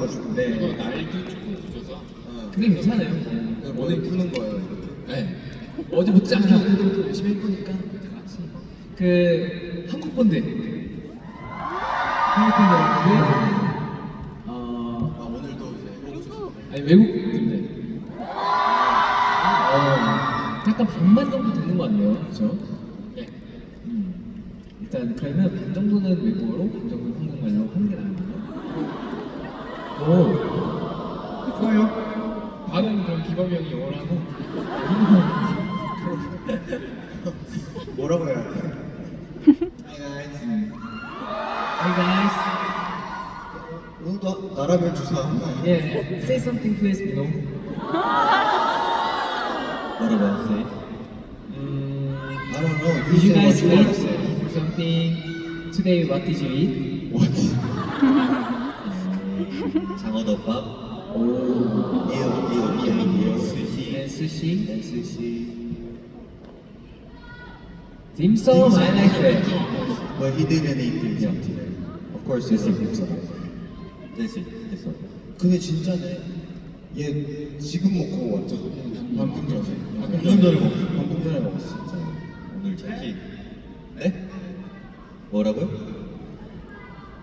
와가지고. 네. 날도 조금 늦어서. 근데 괜찮아요. 오늘 푸는 거예요. 네. 어제부터 짱 열심히 했으니까 같이. 그 한국 분들 여러분들 오늘도 이제 아니 외국 분들 약간 반반 정도 되는 것 같네요, 그렇죠? 네. 일단 그러면 반 정도는 외국어로, 반 정도는 한국말로 하는 게 나아요. 오, 좋아요. 반은 그럼 기범이 형이 영어로 하고. 뭐라고 해야 돼? Hey guys. 오늘도 나라별 주사 하나요? Yeah, say something please, Mino. 뭐라고 하세요? I don't know. Did you guys say what you eat wanna say. something today? What did you eat? What? 장어덮밥. 이어. Sushi. 스시. Dim sum, I like that. But he didn't eat dim today. Of course, he didn't dim 됐어. 근데 진짜네. 얘 지금 먹고 왔죠? 방금 전에. 방금 전에 먹었어, 진짜. 오늘 자기 네? 뭐라고요?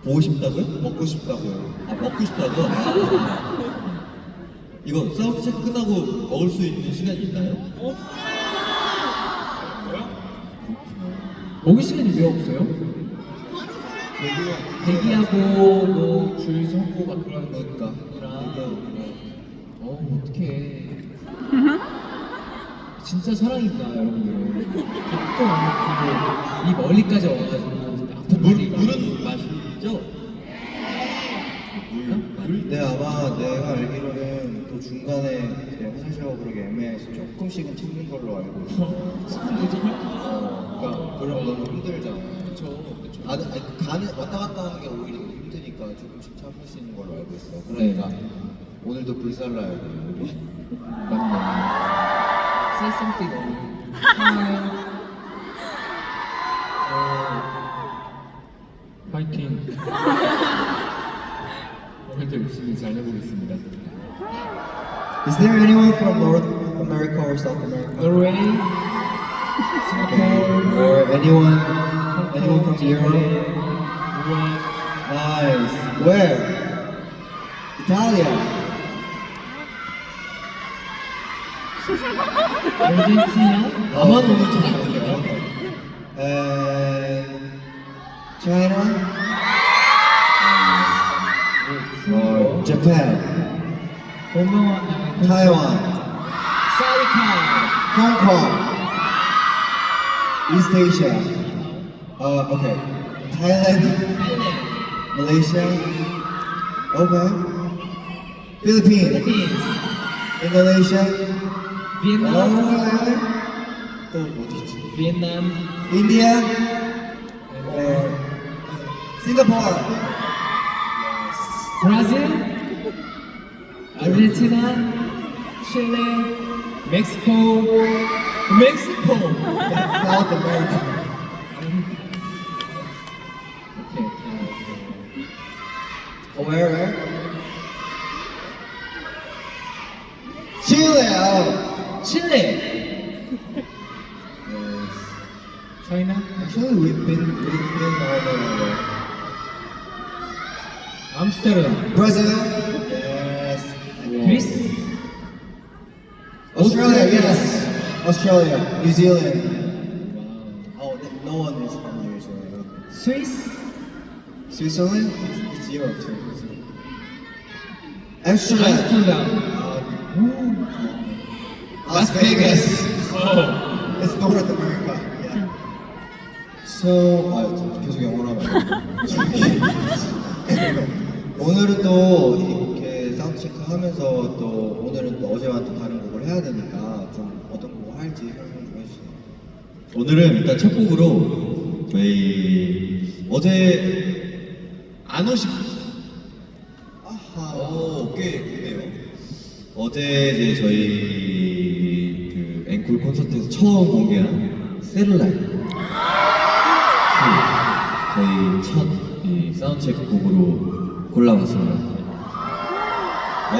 보고 싶다고요? 먹고 싶다고요. 아 먹고 싶다고? 이거 사운드 체크 끝나고 먹을 수 있는 시간이 있나요? 먹을 시간이 왜 없어요? 대기하고 뭐 줄 서고 막 그런 그러니까. 어떡해. 진짜 사랑이구나, 여러분들. 밥도 안 먹고 이 멀리까지 와가지고 물은 마시죠? 네, 아마 내가 알기로는 또 중간에 이제 화장실 가고 그러기 애매해서 조금씩은 챙긴 걸로 알고 있어. 그러니까 그럼 너무 힘들잖아. 그쵸. 아니, 가는 왔다 갔다 하는 게 오히려 힘드니까 조금씩 참을 수 있는 걸로 알고 있어. 그러니까 오늘도 불살라야 돼. 우리. 맞네. Say something on. 파이팅. 오늘도 열심히 잘 해보겠습니다. Is there anyone from North America or South America? Norway, Singapore, Or anyone from Europe? Nice. Where? Italia. 아르헨티나, 나만 오늘 잘 어울려. And China. Or Japan. Taiwan. 사우디카, Hong Kong. East Asia. Okay. Thailand. Malaysia. Okay. Philippines. 필리핀스, Indonesia. 비엔남, Okay. 또 어디지? 비엔남, India. Or Singapore. 브라질, 아르헨티나, 칠레, 멕시코, 멕시코. South America. Where? Chile. Oh. 칠레, 차이나, Actually, we've been all over. 암스테르담, Brazil. Yes. 그리스, Australia. Yes. Australia. New Zealand. Oh, no one is from New Zealand. 스위스, Switzerland. It's Europe too. Amsterdam. 암스테르담, Las Vegas. It's North America. Yeah. So, 계속 영어로 하면 오늘은 또 이렇게 사운드 체크 하면서 또 오늘은 또 어제와 또 다른 곡을 해야 되니까 좀 어떤 곡을 할지 설명 좀 해주세요. 오늘은 일단 첫 곡으로 저희 어제 안 오신 아하. 꽤 있네요. 어제 이제 저희 그 앵콜 콘서트에서 처음 공개한 세를라이 저희 첫 이 사운드체크 곡으로 골라봤습니다.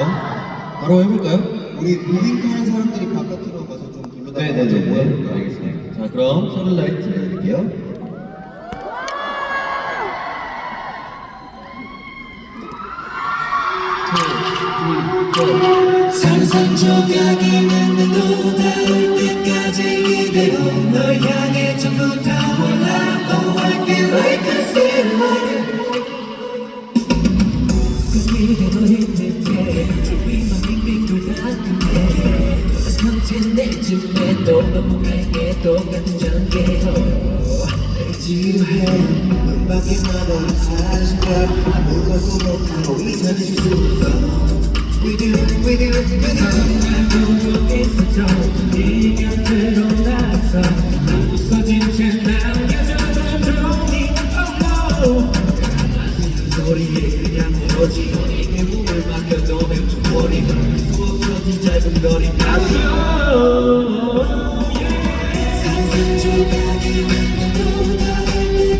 바로 해볼까요? 우리 무빙 타는 사람들이 바깥으로 가서 좀 불러다가 네네네. 알겠습니다. 자, 그럼 서른라이트 들려드릴게요. 산산조각이 맴돌고 닿을 때까지 이대로 널 향해 전부 다 올라 Oh I feel like a sailor 스피드에 너 힘들 때 주위만 빙빙 돌다 끝내 성체 내쯤에 또 넘어갈게 똑같은 전개로 지루해 음악에마다 사라진다 아무것도 못하고 잊혀질 수 없어 We do, we do, we do. 말도 있었죠. 네 곁으로 나서 부서진 채 남겨져도 좋니? Oh no. 가만히 소리에 그냥 오로지 너에게 몸을 맡겨도 멈춰버리면 수 없어진 짧은 거리 상상 조각이 맴돌고 닿을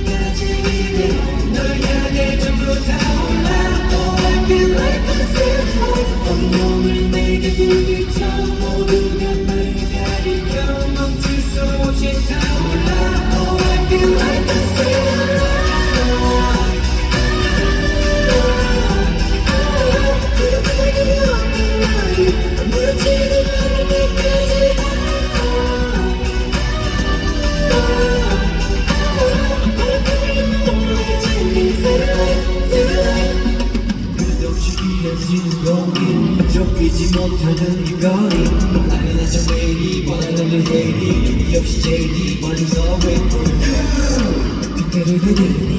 때까지 이대로 널 향해 전부 다 올라 Oh I feel like a sailor 온몸을 내게 부딪혀 모두가 나를 가리켜 멈출 수 없이 타올라 Oh I feel like a sailor 무너지는 하늘 끝까지 끝없이 길어지는 공기 좁히지 못하는 이 거리 나는 아주 매일이 원하는 내일이 준비 없이 제일 멀리서 wait for you 그때를 그리니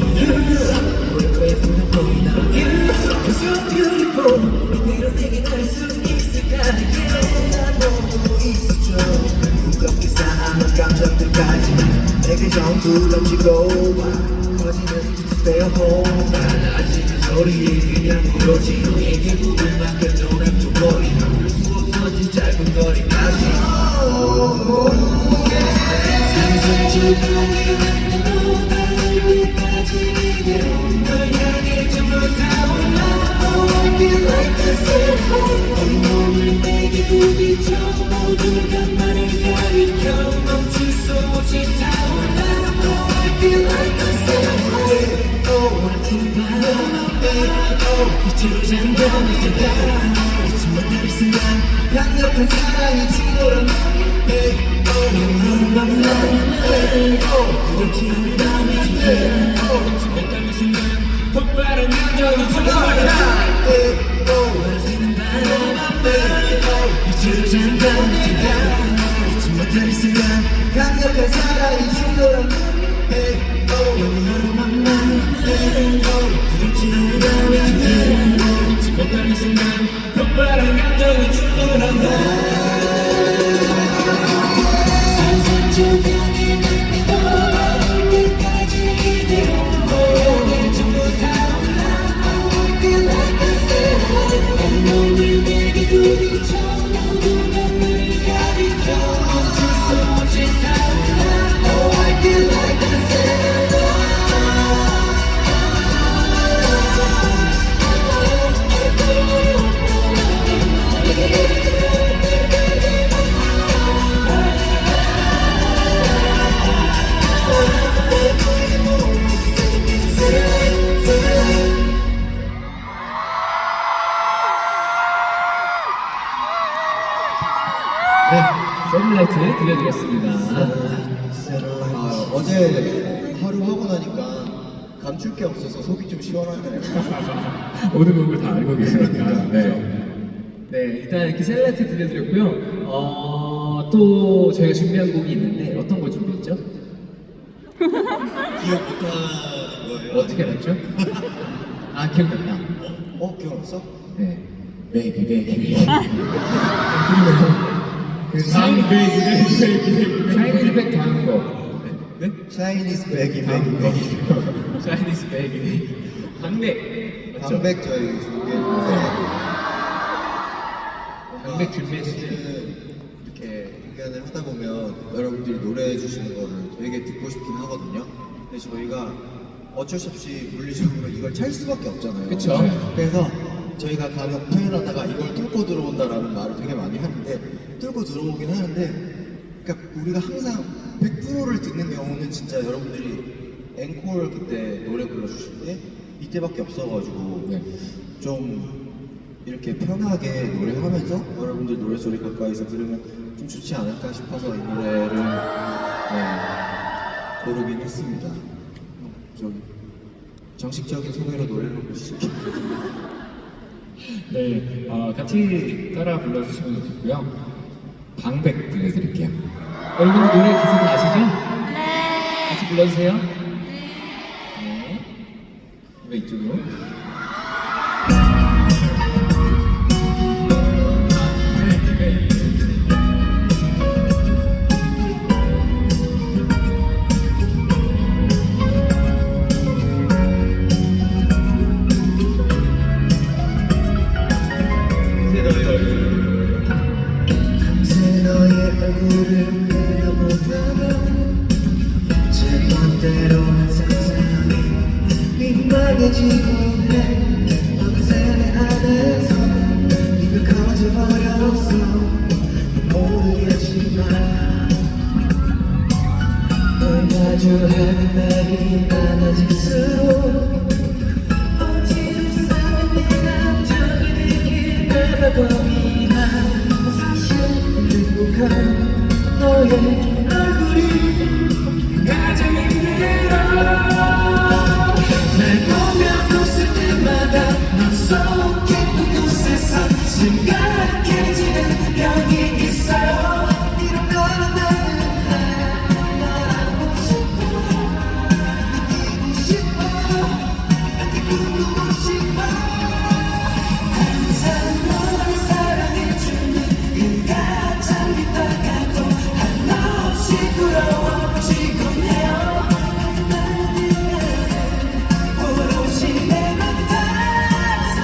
오래 보는 보이나 You're so beautiful 이대로 내게 날 수 있을까 난 너무 있었죠 무겁게 쌓아놓은 감정들까지 내게 전부 던지고 커지는 stay home 달라지는 소리에 그냥 오로지 너에게 몸을 맡겨도 멈춰버리면 수 없어진 짧은 거리까지 상상 조각이 맴돌고 닿을 때까지 이대로 널 향해 전부 다 올라 Oh I feel like a sailor 온몸을 내게 부딪혀 모두가 나를 가리켜 멈출 수 없이 타올라 Oh I feel like a sailor 원하는 바람 빛으로 잠겨내 잊지 못할 순간 강력한 사랑이 죽어라 영원한 밤날 두렵지 않은 밤이 잊지 못할 순간 폭발한 감정이 죽어라 원하는 바람 빛으로 잠겨내 잊지 못할 순간 강력한 사랑이 죽어라 영원한 밤날 두렵지 않은 밤이 잊지 못할 순간 폭발한 감정이 죽어라 상상 조각이 맴돌고 끝까지 이대로 너에게 전부 다 올라 Oh I feel like a sailor 온몸을 내게 부딪혀 모두가 나를 가리켜 멈출 수 없이 타올라 Oh I feel like a sailor 네, 서른라이트 들려드렸습니다. 어제 하루 하고 나니까 감출 게 없어서 속이 좀 시원하네요. 모든 곡을 다 알고 계시니까. 네. 네, 일단 이렇게 셀라이트 들려드렸고요. 또 저희가 준비한 곡이 있는데 어떤 거 준비했죠? 기억 못하는 거예요. 어떻게 알았죠? 아, 기억났다. 기억났어? 네. 베이비 베이비. 그 다음 샤이니즈 백 다음 거. 네? 샤이니스 백이 다음 거. 백이 샤이니즈 베이비. 강백. 맞죠? 강백 저희 준비했는데 강백 준비했는데. 이렇게 공연을 하다 보면 여러분들이 노래해 주시는 거를 되게 듣고 싶긴 하거든요. 근데 저희가 어쩔 수 없이 물리적으로 이걸 찰 수밖에 없잖아요. 그쵸. 그래서 저희가 간혹 표현하다가 이걸 뚫고 들어온다라는 말을 되게 많이 하는데 뚫고 들어오긴 하는데 그러니까 우리가 항상 100%를 듣는 경우는 진짜 여러분들이 앵콜 그때 노래 불러주실 때 이때밖에 없어가지고 네. 좀 이렇게 편하게 노래하면서 여러분들 노래소리 가까이서 들으면 좀 좋지 않을까 싶어서 이 노래를 고르긴 했습니다. 좀 정식적인 소개로 노래를 부르실게요. 네, 같이 따라 불러주시면 좋겠고요. 방백 들려드릴게요. 여러분들 노래 가사 다 아시죠? 네. 같이 불러주세요. 네. 네, 이쪽으로. 밤새 너의 얼굴을 그려보다가 제 멋대로 한 상상이 민망해지고 해 어느새 내 안에서 네가 커져버렸어 모르겠지만 널 마주하는 날이 많아질수록 어디로 싸는 내가 저기 느낄까봐 고민한 사실 행복한 너의 얼굴이 가장 힘들어 날 보며 웃을 때마다 넌 속 깊은 곳에서 심각해지는 병이 있어 이런 너를 나는 널 알고 싶어 느끼고 싶어 꿈꾸고 싶어 항상 너를 사랑해주는 그 가장 빛나가도 한없이 부러워지곤 해요 오롯이 내맘 따라서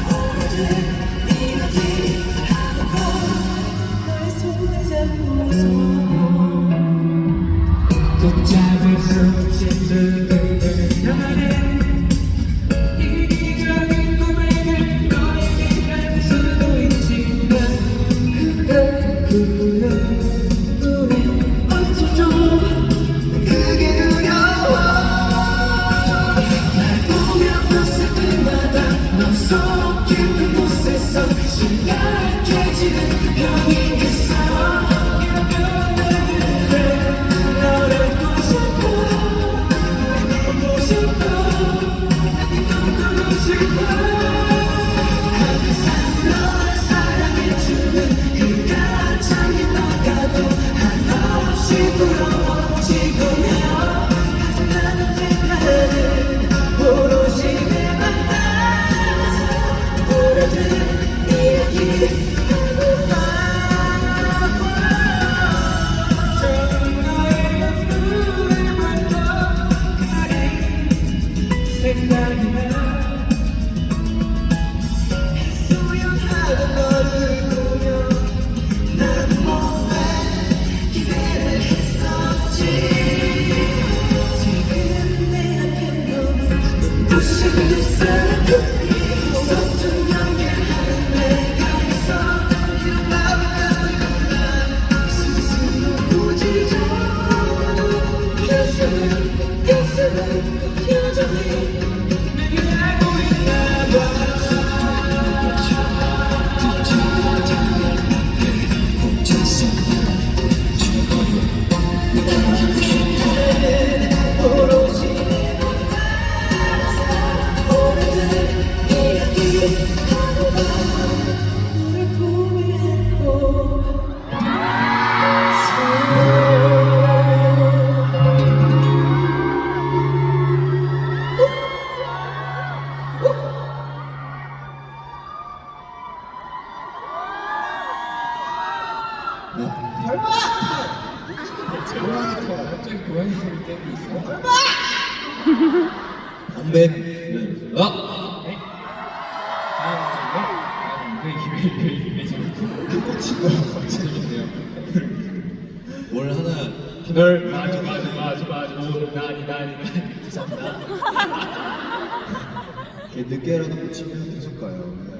오래된 이야기 하고 너의 손을 잡고서 붙잡을 수 없이 두근거리는 나는 이기적인 꿈에는 너에게 갈 수도 있지만 그때 그는 우리 어쩌죠 그게 두려워 날 보며 웃을 때마다 넌 속 깊은 곳에서 심각해지는 병이 있어 이런 병을 너를 보고 싶어 보고 싶어 꿈꾸고 싶어 항상 널 사랑해주는 그 가장 힘나가도 한없이 부러워지곤 해요 하지만 나는 오롯이 내맘 따라서 오래된 이야기 하고파 정말 눈을 벌떡 가린 생각이 나 소연하던 너를 보며 나는 몸에 기대를 했었지 지금 내 앞에 너는 눈부신 두 사람 서툰 연결하는 내가 있어 이런 마음을 가지고 난 스스로 꾸짖어 여전히 내게 알고 있나 봐 듣지 못하는 혼자서 오롯이 내맘 따라서 오래된 이야기 하고봐 너를 포기했고 갑자기 고양이 소리 때문에 있어. 방백 왜 지금 꽃인 거야 갑자기 재밌네요. 뭘 하나 널 마주 나니 죄송합니다. 늦게라도 붙이면 계속 가요.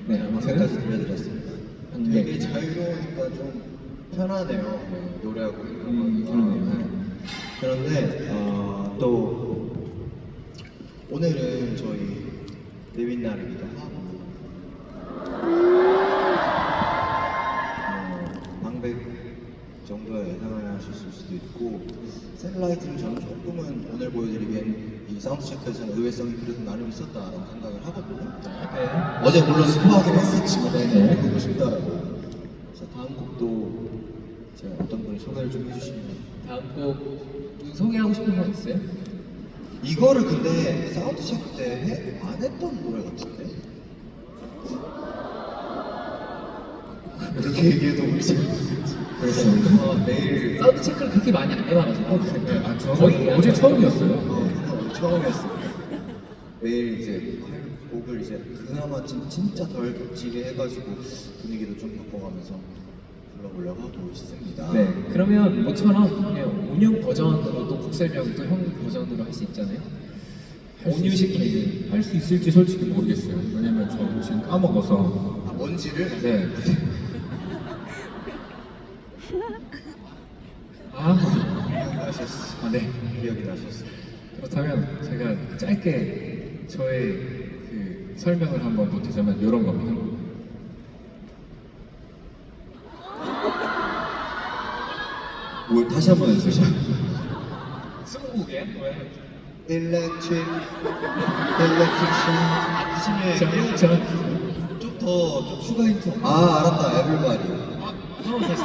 네, 방배까지 들려드렸습니다. 방배. 되게 자유로우니까 좀 편하네요. 노래하고 그러네요. 그런데 또 오늘은 저희 데뷔 날이기도 하고 방백 정도의 예상을 하셨을 수도 있고 셀라이트는 저는 조금은 오늘 보여드리기엔 이 사운드 체크에서는 의외성이 그래도 나름 있었다라고 생각을 하거든요. 어제 물론 스포하긴 했었지만 보고 싶다라고. 그래서 다음 곡도 제가 어떤 분이 소개를 좀 해주시면. 다음 곡 소개하고 싶은 거 있어요? 이거를 근데 사운드 체크 때 안 했던 노래 같은데? 그렇게 얘기해도 우리 지금 그래서 매일 사운드 체크를 그렇게 많이 안 해봐가지고 아, 저는 거의 어제 처음이었어요. 처음이었어요. 매일 이제 할 곡을 이제 그나마 진짜 덜 겹치게 해가지고 분위기도 좀 바꿔가면서 불러보려고 하고 있습니다. 네, 그러면 뭐처럼 그냥 온유 버전으로 또 곡 설명 또 형 버전으로 할 수 있잖아요. 온유식 개그. 할 수 있을지 솔직히 모르겠어요. 왜냐면 저 지금 까먹어서. 아, 뭔지를 네. 기억이 나셨어. 네. 기억이 나셨어. 그렇다면 제가 짧게 저의 그 설명을 한번 보태자면 이런 겁니다. 뭘 다시 한번 해주세요. 스무곡이야? 왜? 일렉트릭 아침에 좀더 추가 힌트. 아 알았다. 에블바디. 한번 다시.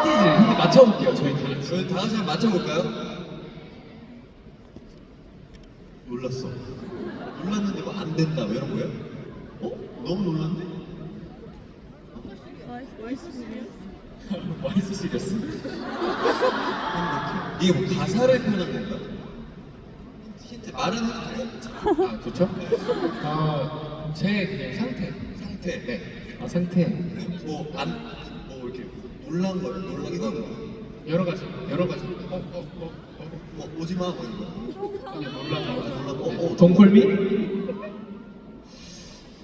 힌트 맞춰볼게요. 저희 다 같이. 저희 다 같이 한번 맞춰볼까요? 놀랐어. 놀랐는데 뭐 안 된다. 왜 이런 거예요? 너무 놀랐네. 와이스 시리어스? 이게 뭐 가사를 표현한 건가? 힌트 말은 해도 돼요? 아, 좋죠? 제 그냥 상태. 상태. 네. 상태. 뭐 이렇게 놀란 거예요? 이건 여러 가지. 뭐 오지마 뭐 이런 거. 그냥 놀라서. 놀랐어. 동콜미?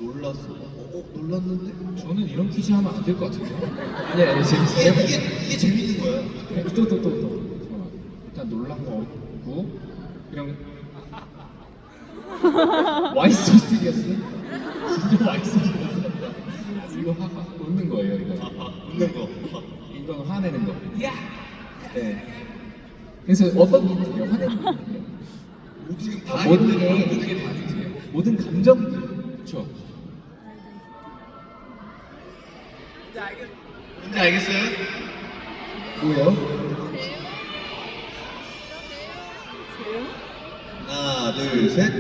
놀랐어. 놀랐는데? 저는 이런 퀴즈 하면 안 될 것 같은데. 아니 재밌어요. 이게 재밌는 거야. 또. 일단 놀란 거 없고 그냥 와이스 시리어스? 진짜 와이스 이거 웃는 거예요 이거. 웃는 거. 이건 화내는 거. 네. 그래서 어떤 힌트예요? 화내는 힌트예요? 지금 다 모든 있는데 게 다 힌트예요. 모든 감정들. 그렇죠. 뭔지 알겠어요? 뭐예요? 하나, 둘, 셋.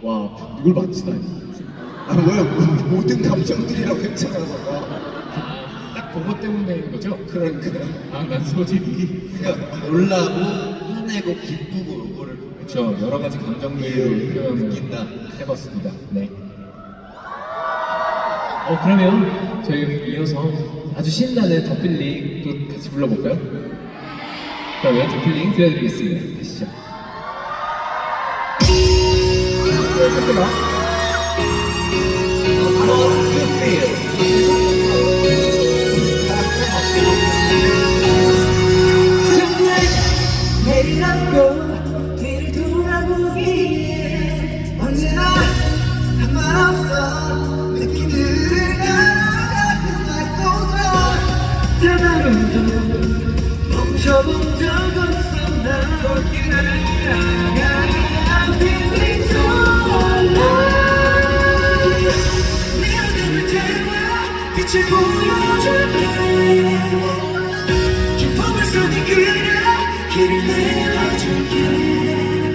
와, 이걸 맞히다니. 아 뭐야? 모든 감정들이라고 했잖아. 딱 그것 때문인 거죠? 난 솔직히 그러니까 놀라고, 화내고, 기쁘고 이거를 그렇죠. 여러 가지 감정들을 표현을 느낀다. 해봤습니다. 네. 그러면 저희 이어서 아주 신나는 더필링 또 같이 불러볼까요? 그러면 더필링 들려드리겠습니다. 가시죠. 내일 안고 뒤를 돌아보기에 언제나 한 말 없어 느낌들을 나눠가고 단 하루도 멈춰본 적 없어 난 그렇게 날아가 I'm feeling so alive 네 어둠을 태워 빛을 보여줄게 기쁨을 쏟이 그려 길을 내어줄게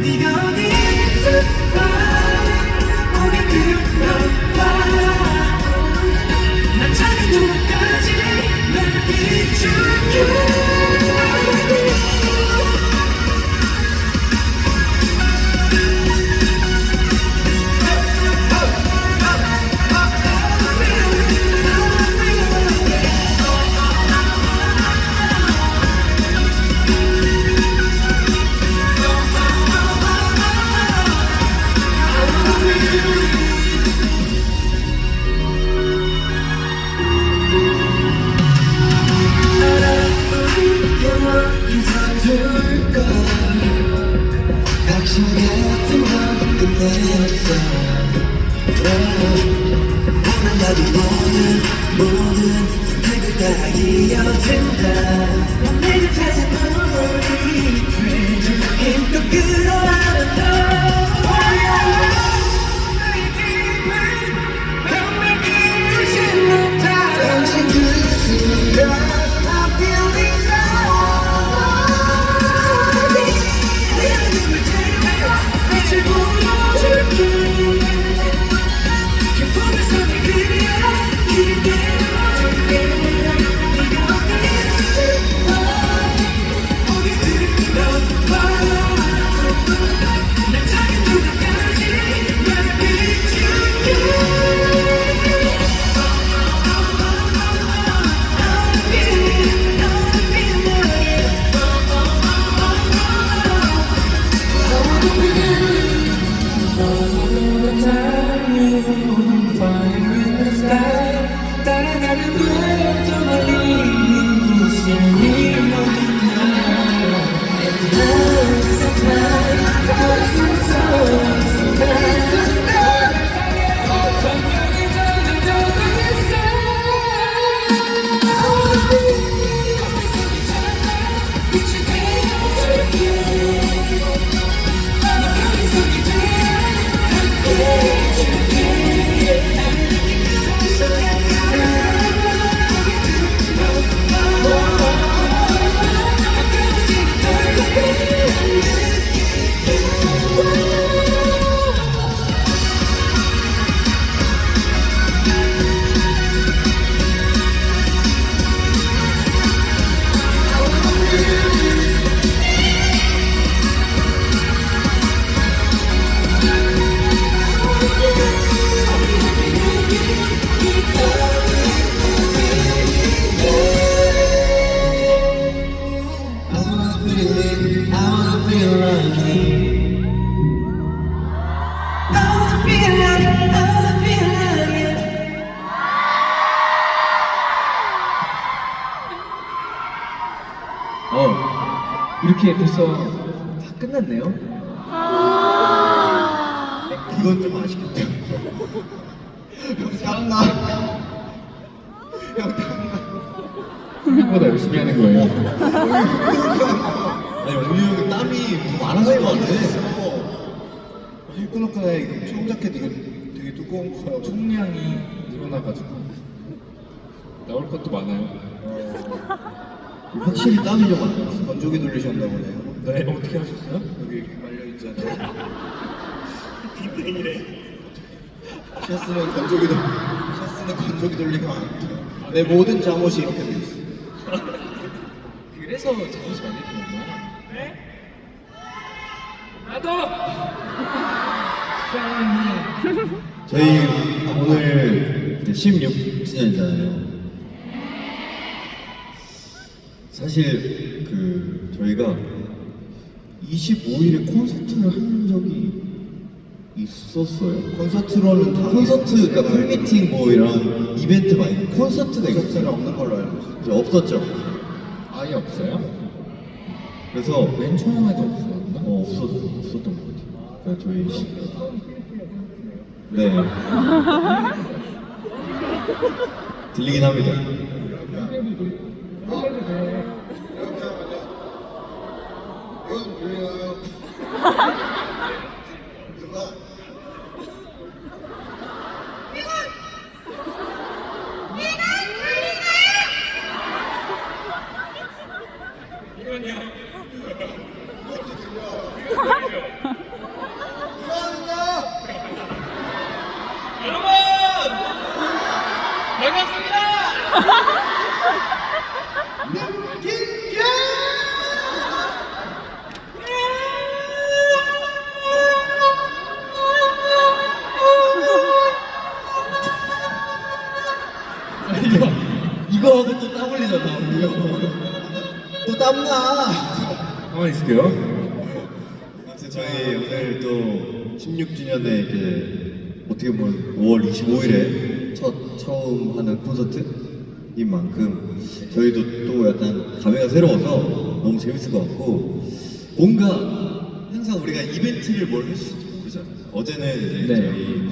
네가 어디든 고개 들어봐 난 작은 조각까지 널 비출게 없어 나만 나도 모든 선택을 다 이어진다 넌 내가 찾은 너의 treasure 힘껏 끌어안아 당신 그 순간 I'm feeling so 내 눈을 들어 빛을 보여줄게 기쁨의 손을 그려 기대어줄게 네가 어디든지 어디든 넌 난 작은 누구까지 날 비출게 이렇게 벌써 다 끝났네요. 그건 좀 아쉽겠다. 형 땀나. 형 땀나. 생각보다 열심히 하는 거예요. 아니 영민이 형이 땀이 더 많아진 것 같아. 힐끈힐끈해. 청 자켓 이거 되게 두꺼운 거. 총량이 늘어나가지고 나올 것도 많아요. 확실히 땀이 좀 많아. 건조기 돌리셨나 보네요. 네, 어떻게 하셨어요? 여기 이렇게 말려 있잖아요. 샤스는 건조기 돌리면 안 돼. 내 모든 잠옷이 이렇게 돼 있어. 그래서 잠옷이 많이 입는구나. 저희 오늘 16주년이잖아요. 사실 그 저희가 25일에 콘서트를 한 적이 있었어요. 콘서트로는 다 콘서트, 그러니까 팬미팅 뭐 이런 이벤트 말고 콘서트가 콘서트가 있었어요. 없는 걸로 알고 있어요. 이제 없었죠. 아예 없어요? 그래서 맨 처음에도 없었나? 없었던 것 같아요. 그러니까 저희 네 들리긴 합니다. 이거 하고 또 땀 흘리잖아. 또 땀나. 가만히 있을게요. 아무튼 저희 오늘 또 16주년에 이렇게 어떻게 보면 5월 25일에 처음 하는 콘서트인 만큼 저희도 또 약간 감회가 새로워서 너무 재밌을 것 같고, 뭔가 항상 우리가 이벤트를 뭘 할 수 있을지 모르잖아요. 어제는 이제 네. 저희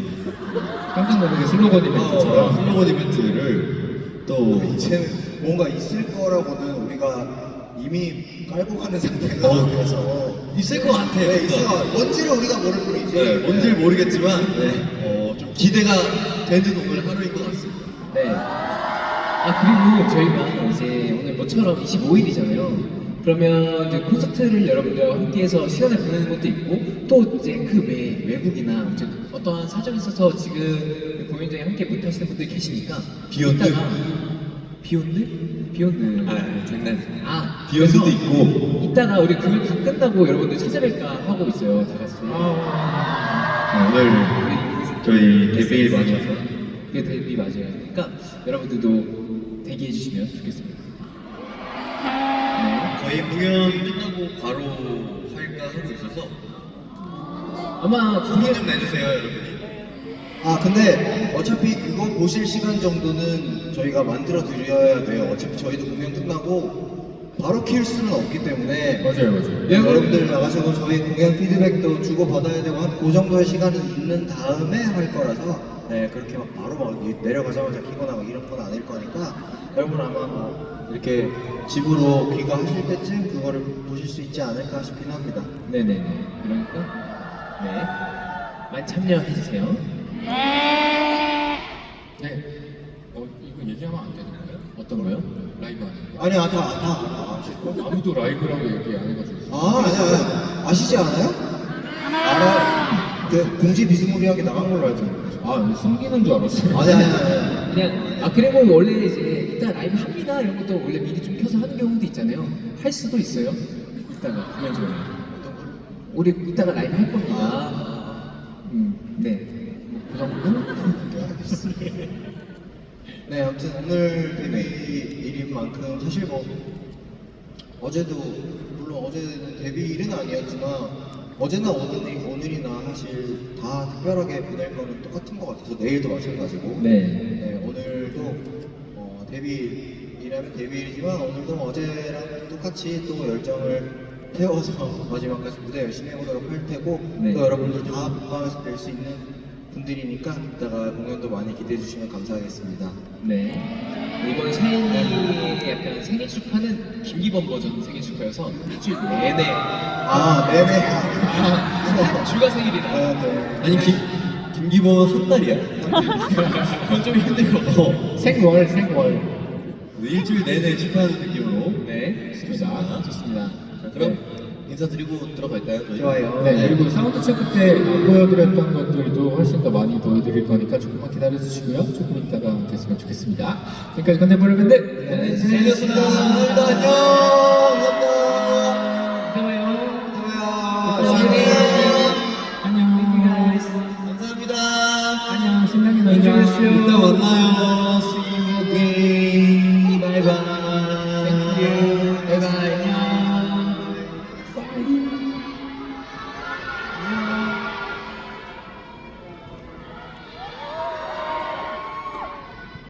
깜짝 놀라게 슬로건 이벤트처럼 슬로건 이벤트를 또 이제는 뭔가 있을 거라고는 우리가 이미 깔고 가는 상태가 돼서 있을 것 같아요. 네, 있을 것 같아요. 뭔지를 우리가 모를 뿐이지. 네, 뭔지를 모르겠지만 좀 기대가 되는 오늘 하루인 것 같습니다. 네. 아, 그리고 저희가 이제 오늘 모처럼 25일이잖아요. 그러면 이제 콘서트를 여러분들과 함께해서 시간을 보내는 것도 있고, 또 이제 그 외국이나 이제 어떠한 사정이 있어서 지금 공연장에 함께 못 하시는 분들이 계시니까. 비욘드? 비욘드? 비욘드. 장난. 그래서 비욘드도 있고. 이따가 우리 공연 다 끝나고 여러분들 찾아뵐까 하고 있어요, 다 같이. 오늘 저희 데뷔 맞춰서 그게 데뷔 맞아요. 그러니까 여러분들도 대기해 주시면 좋겠습니다. 네. 저희 공연 끝나고 바로 할까 하고 있어서 아마 소문 좀 내주세요, 여러분이. 아 근데 어차피 그거 보실 시간 정도는 저희가 만들어 드려야 돼요. 어차피 저희도 공연 끝나고 바로 킬 수는 없기 때문에 맞아요. 여러분들 나가셔서 저희 공연 피드백도 주고 받아야 되고 한 그 정도의 시간은 있는 다음에 할 거라서 그렇게 막 바로 막 내려가자마자 키거나 막 이런 건 아닐 거니까 여러분 아마 뭐 이렇게 집으로 귀가하실 때쯤 그거를 보실 수 있지 않을까 싶긴 합니다. 네네네. 그러니까 네 많이 참여해 주세요. 네. 이거 얘기하면 안 되는 거예요? 어떤 거요? 라이브 아니에요? 아니야 다 아실 거예요. 아무도 라이브라고 얘기 안 해가지고. 아니야 아시지 않아요? 알아요. 그 공지 비스무리하게 나간 걸로 알죠. 숨기는 줄 알았어요. 아니야. 그냥 그리고 원래 이제 이따 라이브 합니다 이런 것도 원래 미리 좀 켜서 하는 경우도 있잖아요. 할 수도 있어요. 이따가 공연 중에. 우리 이따가 라이브 할 겁니다. 네. 그 정도? 네, 아무튼 오늘 데뷔일인 만큼 사실 뭐 어제도 물론 어제는 데뷔일은 아니었지만 어제나 오늘이나 사실 다 특별하게 보낼 거는 똑같은 것 같아서 내일도 마찬가지고 네. 오늘도 데뷔일이라면 데뷔일이지만 오늘도 어제랑 똑같이 또 열정을 태워서 마지막까지 무대 열심히 해보도록 할 테고 네. 또 여러분들 다 본방에서 뵐 수 있는 분들이니까 이따가 공연도 많이 기대해 주시면 감사하겠습니다. 네. 이번 샤이니 약간 생일 축하는 김기범 버전 생일 축하여서 일주일 내내 네네. 주가 생일이라. 네. 아니 김기범은 한 달이야? 그건 좀 힘들고 생월. 일주일 내내 축하하는 느낌으로. 네. 좋습니다. 좋습니다. 자, 그럼 인사드리고 들어갈까요? 저희? 좋아요. 네, 그리고 사운드 체크 때 안 보여드렸던 것들도 훨씬 더 많이 보여드릴 거니까 조금만 기다려주시고요. 조금 있다가 됐으면 좋겠습니다. 지금까지 컨템포러리 밴드 네, 재밌었습니다. 감사합니다. 안녕. 감사합니다. 안녕. 감사합니다. 안녕. 신나게 놀자. 이따 만나요. See you again. Bye bye. Thank you.